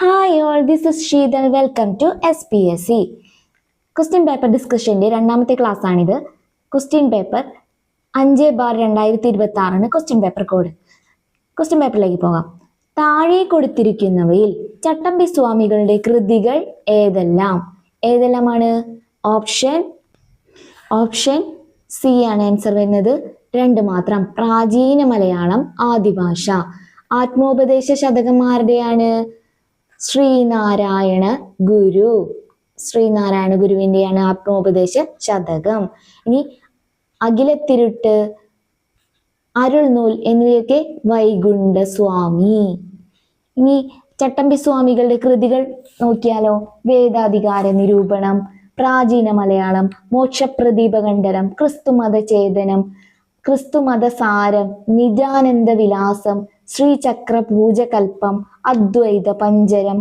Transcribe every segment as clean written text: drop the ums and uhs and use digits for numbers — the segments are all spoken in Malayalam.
Hi all, this is Sheethal. Welcome to SPSC question paper ഡിസ്കഷന്റെ രണ്ടാമത്തെ ക്ലാസ് ആണിത്. Question paper 5/2026 question paper code. ക്വസ്റ്റ്യൻ പേപ്പറിലേക്ക് പോകാം. താഴെ കൊടുത്തിരിക്കുന്നവയിൽ ചട്ടമ്പി സ്വാമികളുടെ കൃതികൾ ഏതെല്ലാമാണ്? ഓപ്ഷൻ സി ആണ് ആൻസർ വരുന്നത്. 2 മാത്രം. പ്രാചീന മലയാളം ആദിഭാഷ. ആത്മോപദേശ ശതകന്മാരുടെയാണ് ശ്രീനാരായണ ഗുരുവിന്റെയാണ് ആത്മോപദേശ ശതകം. ഇനി അഖിലത്തിരുട്ട്, അരുൾനൂൽ എന്നിവയൊക്കെ വൈകുണ്ഠ സ്വാമി. ഇനി ചട്ടമ്പി സ്വാമികളുടെ കൃതികൾ നോക്കിയാലോ? വേദാധികാര നിരൂപണം, പ്രാചീന മലയാളം, മോക്ഷപ്രദീപഖണ്ഡനം, ക്രിസ്തുമത ചേതനം, ക്രിസ്തുമത സാരം, നിജാനന്ദ വിലാസം, ശ്രീചക്ര പൂജകൽപ്പം, അദ്വൈത പഞ്ചരം,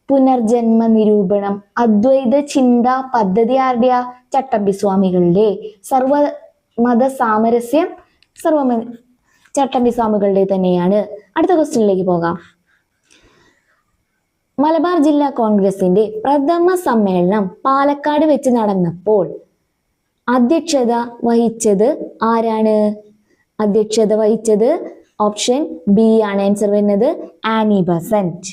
പുനർജന്മ നിരൂപണം, അദ്വൈത ചിന്താ പദ്ധതി ആരുടെയാ? ചട്ടമ്പി സ്വാമികളുടെ. സർവമത സാമരസ്യം ചട്ടമ്പി സ്വാമികളുടെ തന്നെയാണ്. അടുത്ത ക്വസ്റ്റ്യനിലേക്ക് പോകാം. മലബാർ ജില്ലാ കോൺഗ്രസിന്റെ പ്രഥമ സമ്മേളനം പാലക്കാട് വെച്ച് നടന്നപ്പോൾ അധ്യക്ഷത വഹിച്ചത് ആരാണ്? ഓപ്ഷൻ ബി ആണ് ആൻസർ വരുന്നത്. Annie Besant.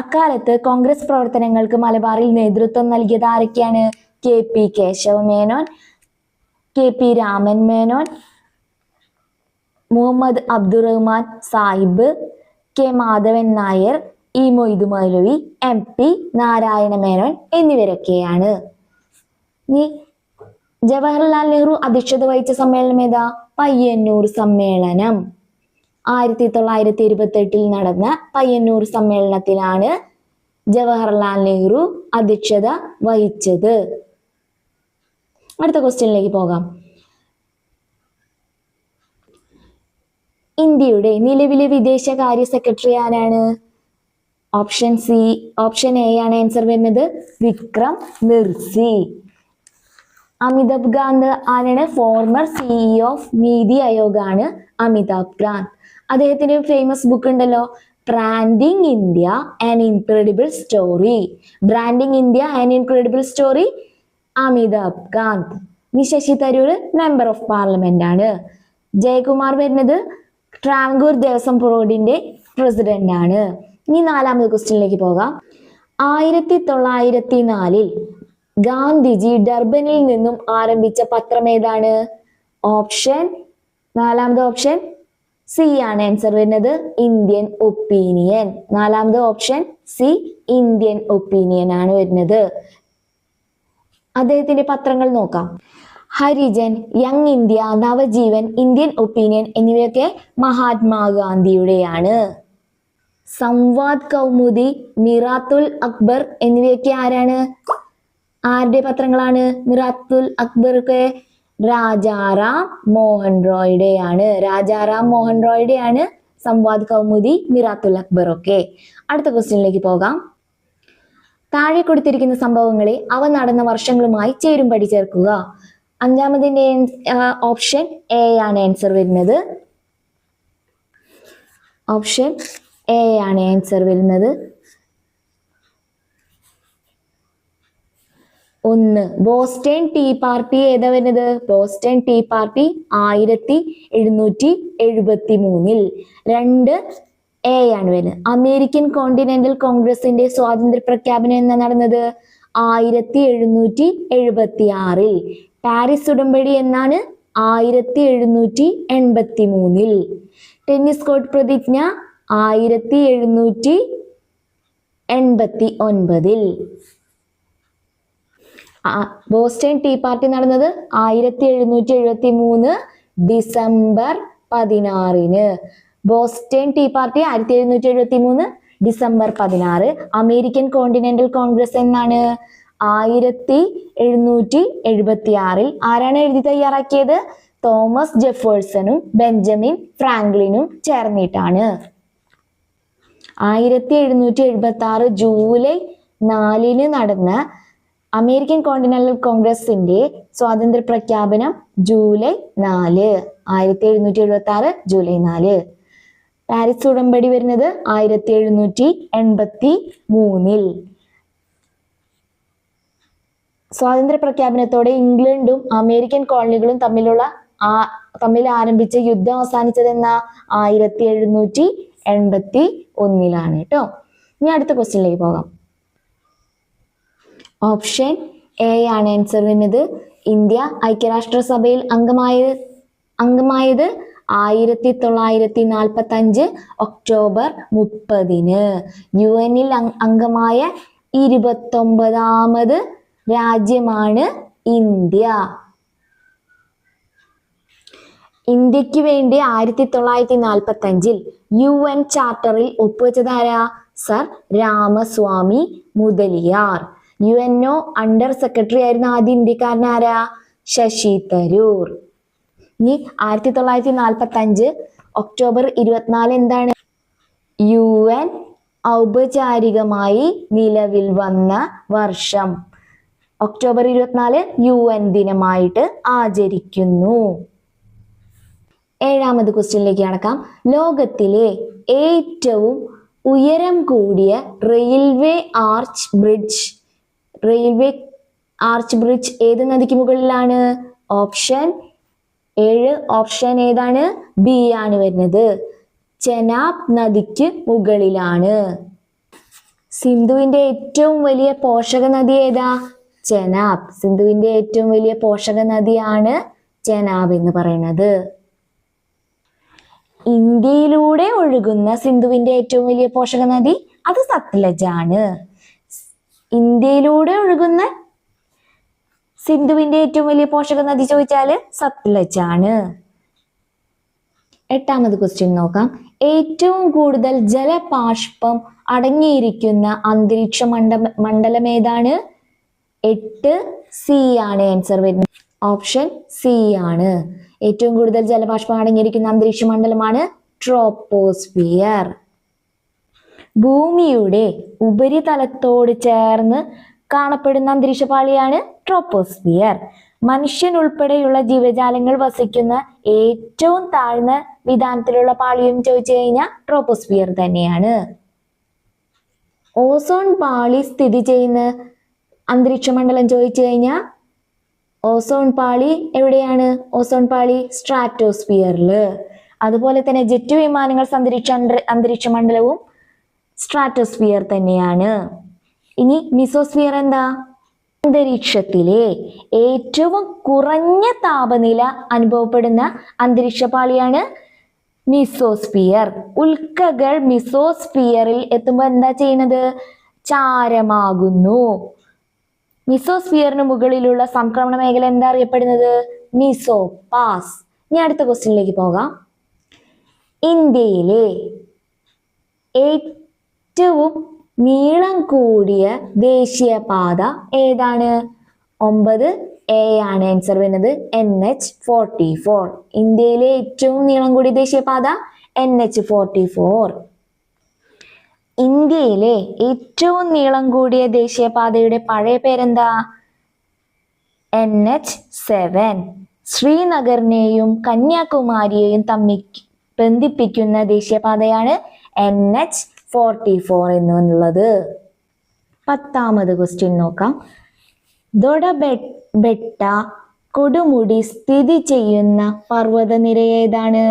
അക്കാലത്ത് കോൺഗ്രസ് പ്രവർത്തനങ്ങൾക്ക് മലബാറിൽ നേതൃത്വം നൽകിയത് ആരൊക്കെയാണ്? KP Keshava Menon, KP Raman Menon, Muhammad Abdurahman Sahib, K Madhavan Nair, E Moidu മൗലവി, MP നാരായണ മേനോൻ എന്നിവരൊക്കെയാണ്. ഇനി ജവഹർലാൽ നെഹ്റു അധ്യക്ഷത വഹിച്ച സമ്മേളനം ഏതാ? പയ്യന്നൂർ സമ്മേളനം. 1928 നടന്ന പയ്യന്നൂർ സമ്മേളനത്തിലാണ് ജവഹർലാൽ നെഹ്റു അധ്യക്ഷത വഹിച്ചത്. അടുത്ത ക്വസ്റ്റ്യനിലേക്ക് പോകാം. ഇന്ത്യയുടെ നിലവിലെ വിദേശകാര്യ സെക്രട്ടറി ആരാണ്? ഓപ്ഷൻ എ ആണ് ആൻസർ വരുന്നത്. വിക്രം മിർസി. അമിതാഭ് കാന്ത് ആരാണ്? Former CEO of NITI Aayog ആണ് അമിതാഭ് കാന്ത്. അദ്ദേഹത്തിന്റെ ഫേമസ് ബുക്ക് ഉണ്ടല്ലോ, branding India an incredible story. Amitabh Kant. ഇനി Shashi Tharoor member of parliament ആണ്. ജയകുമാർ വരുന്നത് ട്രാവൻകൂർ ദേവസ്വം ബോർഡിന്റെ പ്രസിഡന്റ് ആണ്. ഇനി 4ാമത് ക്വസ്റ്റ്യനിലേക്ക് പോകാം. 1904 ഗാന്ധിജി ഡർബനിൽ നിന്നും ആരംഭിച്ച പത്രം ഏതാണ്? 4ാമത് ഓപ്ഷൻ സി ആണ് ആൻസർ വരുന്നത്. Indian opinion. 4ാമത് ഓപ്ഷൻ സി, ഇന്ത്യൻ ഒപ്പീനിയൻ ആണ് വരുന്നത്. അദ്ദേഹത്തിന്റെ പത്രങ്ങൾ നോക്കാം. Harijan, young India, Navajivan, Indian opinion എന്നിവയൊക്കെ മഹാത്മാഗാന്ധിയുടെയാണ്. സംവാദ് കൗമുദി, മിറാത്തുൽ അക്ബർ എന്നിവയൊക്കെ ആരുടെ പത്രങ്ങളാണ്? മിറാത്തുൽ അക്ബർ ഒക്കെ രാജാറാം മോഹൻ റോയുടെയാണ്. സംവാദ് കൗമുദി, മിറാത്തുൽ അക്ബർ ഒക്കെ. അടുത്ത ക്വസ്റ്റ്യനിലേക്ക് പോകാം. താഴെ കൊടുത്തിരിക്കുന്ന സംഭവങ്ങളെ അവ നടന്ന വർഷങ്ങളുമായി ചേരുംപടി ചേർക്കുക. 5ാമതിന്റെ ഓപ്ഷൻ എ ആണ് ആൻസർ വരുന്നത്. ഓപ്ഷൻ എ ആണ് ആൻസർ വരുന്നത്. 1 ബോസ്റ്റൺ ടീ പാർട്ടി ഏതാ വരുന്നത്? Boston tea party 1773. 2 എ ആണ് വരുന്നത്. അമേരിക്കൻ കോണ്ടിനെന്റൽ കോൺഗ്രസിന്റെ സ്വാതന്ത്ര്യ പ്രഖ്യാപനം എന്നാ നടന്നത്? 1776. പാരീസ് ഉടമ്പടി എന്നാണ്? 1783. ടെന്നീസ് കോർട്ട് പ്രതിജ്ഞ 1789. ബോസ്റ്റൺ ടീ പാർട്ടി നടന്നത് 1773 December 16. Boston tea party 1773 December 16. American continental congress എന്നാണ്? 1776. ആരാണ് എഴുതി തയ്യാറാക്കിയത്? തോമസ് ജെഫേഴ്സണും ബെഞ്ചമിൻ ഫ്രാങ്ക്ലിനും ചേർന്നിട്ടാണ്. 1776 ജൂലൈ 4 നടന്ന അമേരിക്കൻ കോണ്ടിനെന്റൽ കോൺഗ്രസിന്റെ സ്വാതന്ത്ര്യ പ്രഖ്യാപനം ജൂലൈ 4. 1776 ജൂലൈ 4. പാരീസ് ഉടമ്പടി വരുന്നത് 1783. സ്വാതന്ത്ര്യ പ്രഖ്യാപനത്തോടെ ഇംഗ്ലണ്ടും അമേരിക്കൻ കോളനികളും തമ്മിൽ ആരംഭിച്ച യുദ്ധം അവസാനിച്ചത് എന്നാ 1781 കേട്ടോ. ഇനി അടുത്ത ക്വസ്റ്റ്യനിലേക്ക് പോകാം. ഓപ്ഷൻ എ ആണ് ആൻസർ വരുന്നത്. ഇന്ത്യ ഐക്യരാഷ്ട്രസഭയിൽ അംഗമായത് 1945 ഒക്ടോബർ 30. UN അംഗമായ 29ാമത് രാജ്യമാണ് ഇന്ത്യ. ഇന്ത്യക്ക് വേണ്ടി 1945 UN ചാർട്ടറിൽ ഒപ്പുവെച്ചതാരാ? Sir Ramaswami Mudaliar. UNO under secretary ആയിരുന്ന ആദ്യ ഇന്ത്യക്കാരനാരാ? ശശി തരൂർ. ഇനി 1945 ഒക്ടോബർ 24 എന്താണ്? UN ഔപചാരികമായി നിലവിൽ വന്ന വർഷം. ഒക്ടോബർ 24 UN ദിനമായിട്ട് ആചരിക്കുന്നു. 7ാമത് ക്വസ്റ്റ്യനിലേക്ക് കടക്കാം. ലോകത്തിലെ ഏറ്റവും ഉയരം കൂടിയ റെയിൽവേ ആർച്ച് ബ്രിഡ്ജ് ഏത് നദിക്ക് മുകളിലാണ്? ഓപ്ഷൻ 7 ഓപ്ഷൻ ഏതാണ്? ബി ആണ് വരുന്നത്. ചെനാബ് നദിക്ക് മുകളിലാണ്. സിന്ധുവിന്റെ ഏറ്റവും വലിയ പോഷക നദി ഏതാ? ചെനാബ്. സിന്ധുവിന്റെ ഏറ്റവും വലിയ പോഷക നദിയാണ് ചെനാബ് എന്ന് പറയുന്നത്. ഇന്ത്യയിലൂടെ ഒഴുകുന്ന സിന്ധുവിന്റെ ഏറ്റവും വലിയ പോഷക നദി അത് സത്ലജ് ആണ്. ഇന്ത്യയിലൂടെ ഒഴുകുന്ന സിന്ധുവിന്റെ ഏറ്റവും വലിയ പോഷക നദി ചോദിച്ചാല് സത്ലജ് ആണ്. 8ാമത് ക്വസ്റ്റ്യൻ നോക്കാം. ഏറ്റവും കൂടുതൽ ജലപാഷ്പം അടങ്ങിയിരിക്കുന്ന അന്തരീക്ഷ മണ്ഡലം ഏതാണ്? 8 സി ആണ് ആൻസർ വരുന്നത്. ഓപ്ഷൻ സി ആണ്. ഏറ്റവും കൂടുതൽ ജലപാഷ്പം അടങ്ങിയിരിക്കുന്ന അന്തരീക്ഷ മണ്ഡലമാണ് ട്രോപ്പോസ്ഫിയർ. ഭൂമിയുടെ ഉപരിതലത്തോട് ചേർന്ന് കാണപ്പെടുന്ന അന്തരീക്ഷപാളിയാണ് ട്രോപ്പോസ്ഫിയർ. മനുഷ്യൻ ഉൾപ്പെടെയുള്ള ജീവജാലങ്ങൾ വസിക്കുന്ന ഏറ്റവും താഴ്ന്ന വിധാനത്തിലുള്ള പാളിയും ചോദിച്ചു കഴിഞ്ഞാൽ ട്രോപ്പോസ്ഫിയർ തന്നെയാണ്. ഓസോൺ പാളി സ്ഥിതി ചെയ്യുന്ന അന്തരീക്ഷ മണ്ഡലം ചോദിച്ചു കഴിഞ്ഞാൽ ഓസോൺ പാളി എവിടെയാണ്? ഓസോൺ പാളി സ്ട്രാറ്റോസ്ഫിയറിൽ. അതുപോലെ തന്നെ ജെറ്റ് വിമാനങ്ങൾ അന്തരീക്ഷ മണ്ഡലവും സ്ട്രാറ്റോസ്ഫിയർ തന്നെയാണ്. ഇനി മിസോസ്ഫിയർ എന്താ? അന്തരീക്ഷത്തിലെ ഏറ്റവും കുറഞ്ഞ താപനില അനുഭവപ്പെടുന്ന അന്തരീക്ഷ പാളിയാണ് മിസോസ്ഫിയർ. ഉൽക്കകൾ മിസോസ്ഫിയറിൽ എത്തുമ്പോൾ എന്താ ചെയ്യുന്നത്? ചാരമാകുന്നു. മിസോസ്ഫിയറിന് മുകളിലുള്ള സംക്രമണ മേഖല എന്താ അറിയപ്പെടുന്നത്? മിസോപാസ്. ഇനി അടുത്ത ക്വസ്റ്റ്യനിലേക്ക് പോകാം. ഇന്ത്യയിലെ ഏറ്റവും നീളം കൂടിയ ദേശീയപാത ഏതാണ്? 9 എ ആണ് ആൻസർ വരുന്നത്. NH44. ഇന്ത്യയിലെ ഏറ്റവും നീളം കൂടിയ ദേശീയപാത NH44. ഇന്ത്യയിലെ ഏറ്റവും നീളം കൂടിയ ദേശീയപാതയുടെ പഴയ പേരെന്താ? NH7. ശ്രീനഗറിനെയും കന്യാകുമാരിയെയും തമ്മിൽ ബന്ധിപ്പിക്കുന്ന ദേശീയപാതയാണ് NH44 എന്നുള്ളത്. 10ാമത് ക്വസ്റ്റ്യൻ നോക്കാം. ദൊഡബെട്ട കൊടുമുടി സ്ഥിതി ചെയ്യുന്ന പർവ്വതനിര ഏതാണ്?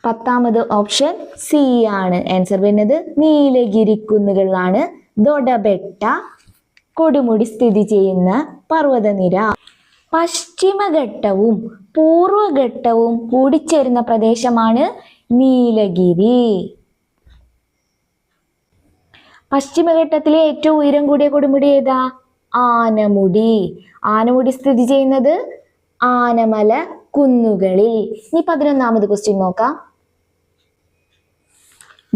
10ാമത് ഓപ്ഷൻ സി ആണ് ആൻസർ വരുന്നത്. നീലഗിരി കുന്നുകളിലാണ് ദൊഡബെട്ട കൊടുമുടി സ്ഥിതി ചെയ്യുന്ന പർവ്വതനിര. പശ്ചിമഘട്ടവും പൂർവഘട്ടവും കൂടിച്ചേരുന്ന പ്രദേശമാണ് നീലഗിരി. പശ്ചിമഘട്ടത്തിലെ ഏറ്റവും ഉയരം കൂടിയ കൊടുമുടി ഏതാ? ആനമുടി. ആനമുടി സ്ഥിതി ചെയ്യുന്നത് ആനമല കുന്നുകളിൽ. ഇനി 11ാമത് ക്വസ്റ്റ്യൻ നോക്കാം.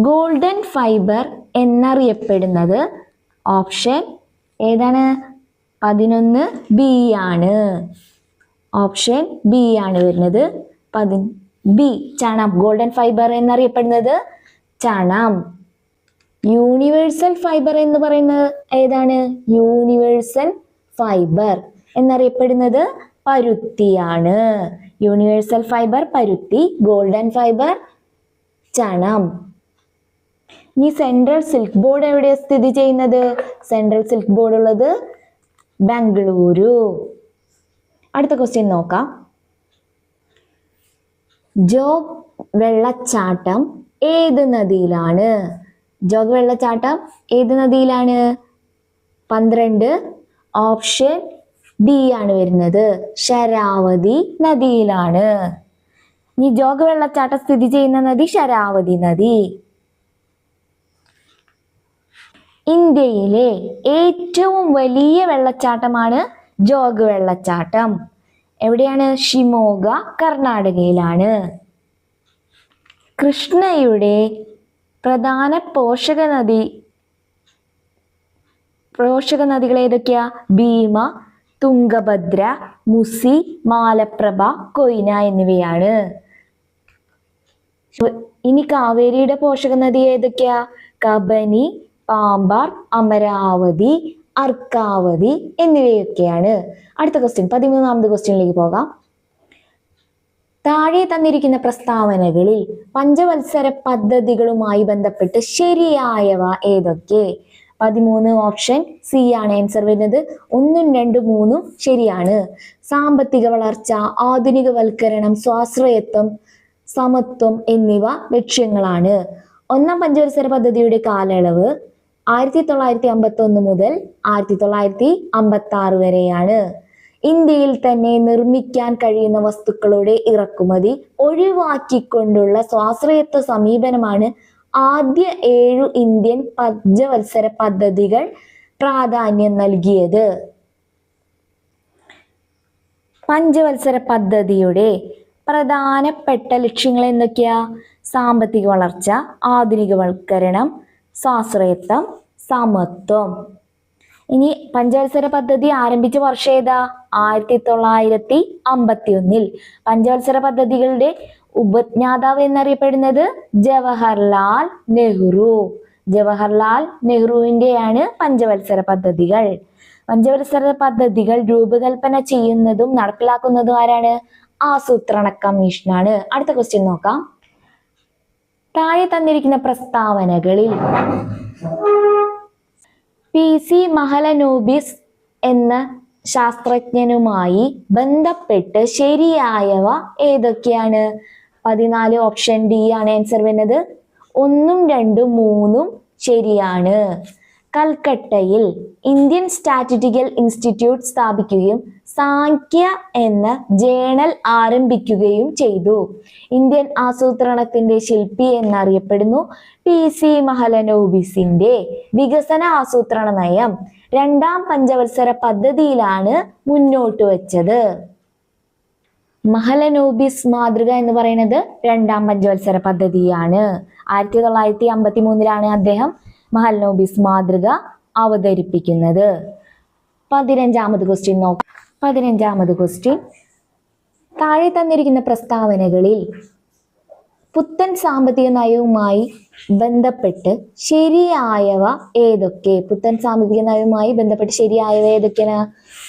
ഗോൾഡൻ ഫൈബർ എന്നറിയപ്പെടുന്നത് ഓപ്ഷൻ ഏതാണ്? 11 ബി ആണ്. ഓപ്ഷൻ ബി ആണ് വരുന്നത്. ബി ചണം. ഗോൾഡൻ ഫൈബർ എന്നറിയപ്പെടുന്നത് ചണം. യൂണിവേഴ്സൽ ഫൈബർ എന്ന് പറയുന്നത് ഏതാണ്? യൂണിവേഴ്സൽ ഫൈബർ എന്നറിയപ്പെടുന്നത് പരുത്തിയാണ്. യൂണിവേഴ്സൽ ഫൈബർ പരുത്തി, ഗോൾഡൻ ഫൈബർ ചണം. ഇനി സെൻട്രൽ സിൽക്ക് ബോർഡ് എവിടെയാണ് സ്ഥിതി ചെയ്യുന്നത്? സെൻട്രൽ സിൽക്ക് ബോർഡ് ഉള്ളത് ബംഗളൂരു. അടുത്ത ക്വസ്റ്റ്യൻ നോക്കാം. ജോഗ് വെള്ളച്ചാട്ടം ഏത് നദിയിലാണ്? ജോഗ് വെള്ളച്ചാട്ടം ഏത് നദിയിലാണ്? 12 ഓപ്ഷൻ ഡി ആണ് വരുന്നത്, ശരാവതി നദിയിലാണ്. ഈ ജോഗ് വെള്ളച്ചാട്ടം സ്ഥിതി ചെയ്യുന്ന നദി ശരാവതി നദി. ഇന്ത്യയിലെ ഏറ്റവും വലിയ വെള്ളച്ചാട്ടമാണ് ജോഗ് വെള്ളച്ചാട്ടം. എവിടെയാണ്? ഷിമോഗ, കർണാടകയിലാണ്. കൃഷ്ണയുടെ പ്രധാന പോഷക നദികൾ ഏതൊക്കെയാ? ഭീമ, തുംഗഭദ്ര, മുസി, മാലപ്രഭ, കൊയ്ന എന്നിവയാണ്. ഇനി കാവേരിയുടെ പോഷക നദി ഏതൊക്കെയാ? കബനി, പാമ്പാർ, അമരാവതി, അർക്കാവതി എന്നിവയൊക്കെയാണ്. അടുത്ത ക്വസ്റ്റ്യൻ, 13ാമത് ക്വസ്റ്റ്യനിലേക്ക് പോകാം. താഴെ തന്നിരിക്കുന്ന പ്രസ്താവനകളിൽ പഞ്ചവത്സര പദ്ധതികളുമായി ബന്ധപ്പെട്ട് ശരിയായവ ഏതൊക്കെ? 13 ഓപ്ഷൻ സി ആണ് ആൻസർ വരുന്നത്. 1, 2, 3 ശരിയാണ്. സാമ്പത്തിക വളർച്ച, ആധുനികവൽക്കരണം, സ്വാശ്രയത്വം, സമത്വം എന്നിവ ലക്ഷ്യങ്ങളാണ്. ഒന്നാം പഞ്ചവത്സര പദ്ധതിയുടെ കാലയളവ് 1951 മുതൽ 1956 വരെയാണ്. ഇന്ത്യയിൽ തന്നെ നിർമ്മിക്കാൻ കഴിയുന്ന വസ്തുക്കളുടെ ഇറക്കുമതി ഒഴിവാക്കിക്കൊണ്ടുള്ള സ്വാശ്രയത്വ സമീപനമാണ് ആദ്യ 7 ഇന്ത്യൻ പഞ്ചവത്സര പദ്ധതികൾ പ്രാധാന്യം നൽകിയത്. പഞ്ചവത്സര പദ്ധതിയുടെ പ്രധാനപ്പെട്ട ലക്ഷ്യങ്ങൾ എന്തൊക്കെയാ? സാമ്പത്തിക വളർച്ച, ആധുനികവൽക്കരണം, സ്വാശ്രയത്വം, സമത്വം. ഇനി പഞ്ചവത്സര പദ്ധതി ആരംഭിച്ച വർഷം ഏതാ? 1951. പഞ്ചവത്സര പദ്ധതികളുടെ ഉപജ്ഞാതാവ് എന്നറിയപ്പെടുന്നത് ജവഹർലാൽ നെഹ്റു. ജവഹർലാൽ നെഹ്റുവിൻ്റെയാണ് പഞ്ചവത്സര പദ്ധതികൾ. പഞ്ചവത്സര പദ്ധതികൾ രൂപകൽപ്പന ചെയ്യുന്നതും നടപ്പിലാക്കുന്നതും ആരാണ്? ആസൂത്രണ കമ്മീഷനാണ്. അടുത്ത ക്വസ്റ്റ്യൻ നോക്കാം. താഴെ തന്നിരിക്കുന്ന പ്രസ്താവനകളിൽ PC മഹലനോബിസ് എന്ന ശാസ്ത്രജ്ഞനുമായി ബന്ധപ്പെട്ട് ശരിയായവ ഏതൊക്കെയാണ്? 14 ഓപ്ഷൻ ഡി ആണ് ആൻസർ വരുന്നത്. 1, 2, 3 ശരിയാണ്. കൽക്കട്ടയിൽ ഇന്ത്യൻ സ്റ്റാറ്റിസ്റ്റിക്കൽ ഇൻസ്റ്റിറ്റ്യൂട്ട് സ്ഥാപിക്കുകയും സാഖ്യ എന്ന ജേണൽ ആരംഭിക്കുകയും ചെയ്തു. ഇന്ത്യൻ ആസൂത്രണത്തിന്റെ ശില്പി എന്നറിയപ്പെടുന്നു. PC മഹലനോബിസിന്റെ വികസന ആസൂത്രണ നയം 2ാം പഞ്ചവത്സര പദ്ധതിയിലാണ് മുന്നോട്ട് വെച്ചത്. മഹലനോബിസ് മാതൃക എന്ന് പറയുന്നത് 2ാം പഞ്ചവത്സര പദ്ധതിയാണ്. 1953 അദ്ദേഹം മഹലനോബിസ് മാതൃക അവതരിപ്പിക്കുന്നത്. 15ാമത് ക്വസ്റ്റ്യൻ നോക്കാം. 15ാമത് ക്വസ്റ്റ്യൻ, താഴെ തന്നിരിക്കുന്ന പ്രസ്താവനകളിൽ പുത്തൻ സാമ്പത്തിക നയവുമായി ബന്ധപ്പെട്ട് ശരിയായവ ഏതൊക്കെ? പുത്തൻ സാമ്പത്തിക നയവുമായി ബന്ധപ്പെട്ട് ശരിയായവ ഏതൊക്കെയാണ്?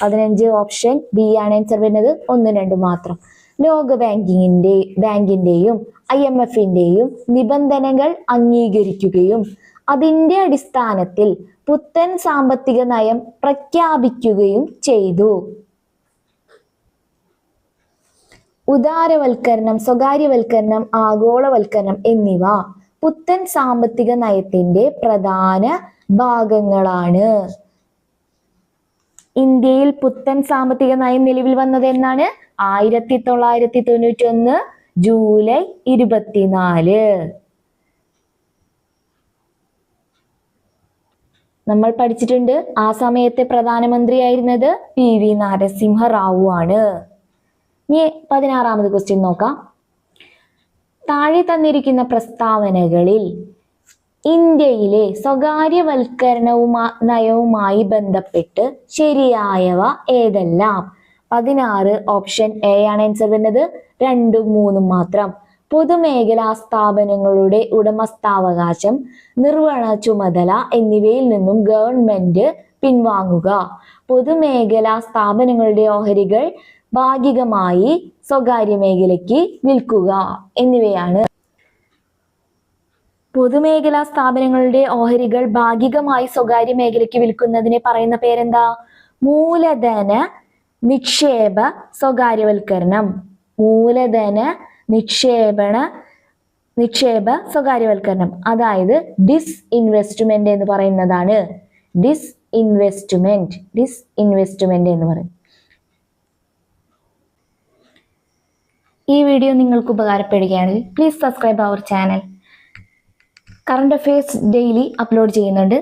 15 ഓപ്ഷൻ ബി ആണ് ആൻസർ വരുന്നത്. 1, 2 മാത്രം. ലോക ബാങ്കിന്റെയും IMFന്റെയും നിബന്ധനകൾ അംഗീകരിക്കുകയും അതിന്റെ അടിസ്ഥാനത്തിൽ പുത്തൻ സാമ്പത്തിക നയം പ്രഖ്യാപിക്കുകയും ചെയ്തു. ഉദാരവൽക്കരണം, സ്വകാര്യവൽക്കരണം, ആഗോളവൽക്കരണം എന്നിവ പുത്തൻ സാമ്പത്തിക നയത്തിന്റെ പ്രധാന ഭാഗങ്ങളാണ്. ഇന്ത്യയിൽ പുത്തൻ സാമ്പത്തിക നയം നിലവിൽ വന്നത് എന്നാണ്? 1991 ജൂലൈ 24. നമ്മൾ പഠിച്ചിട്ടുണ്ട്. ആ സമയത്തെ പ്രധാനമന്ത്രിയായിരുന്നത് PV നരസിംഹ റാവു ആണ്. ഇനി 16ാമത് ക്വസ്റ്റ്യൻ നോക്കാം. താഴെ തന്നിരിക്കുന്ന പ്രസ്താവനകളിൽ ഇന്ത്യയിലെ നയവുമായി ബന്ധപ്പെട്ട് ശരിയായവ ഏതെല്ലാം? 16 ഓപ്ഷൻ എ ആണ് ആൻസർ വരുന്നത്. 2, 3 മാത്രം. പൊതുമേഖലാ സ്ഥാപനങ്ങളുടെ ഉടമസ്ഥാവകാശം, നിർവഹണ ചുമതല എന്നിവയിൽ നിന്നും ഗവൺമെന്റ് പിൻവാങ്ങുക. പൊതുമേഖലാ സ്ഥാപനങ്ങളുടെ ഓഹരികൾ ഭാഗികമായി സ്വകാര്യ മേഖലയ്ക്ക് വിൽക്കുക എന്നിവയാണ്. പൊതുമേഖലാ സ്ഥാപനങ്ങളുടെ ഓഹരികൾ ഭാഗികമായി സ്വകാര്യ മേഖലയ്ക്ക് വിൽക്കുന്നതിനെ പറയുന്ന പേരെന്താ? മൂലധന നിക്ഷേപ സ്വകാര്യവൽക്കരണം. മൂലധന നിക്ഷേപ സ്വകാര്യവൽക്കരണം, അതായത് ഡിസ്ഇൻവെസ്റ്റ്മെന്റ് എന്ന് പറയുന്നതാണ്. ഡിസ്ഇൻവെസ്റ്റ്മെന്റ് എന്ന് പറയും. ഈ വീഡിയോ നിങ്ങൾക്ക് ഉപകാരപ്പെടുകയാണെങ്കിൽ please subscribe our channel. Current affairs daily upload ചെയ്യുന്നുണ്ട്.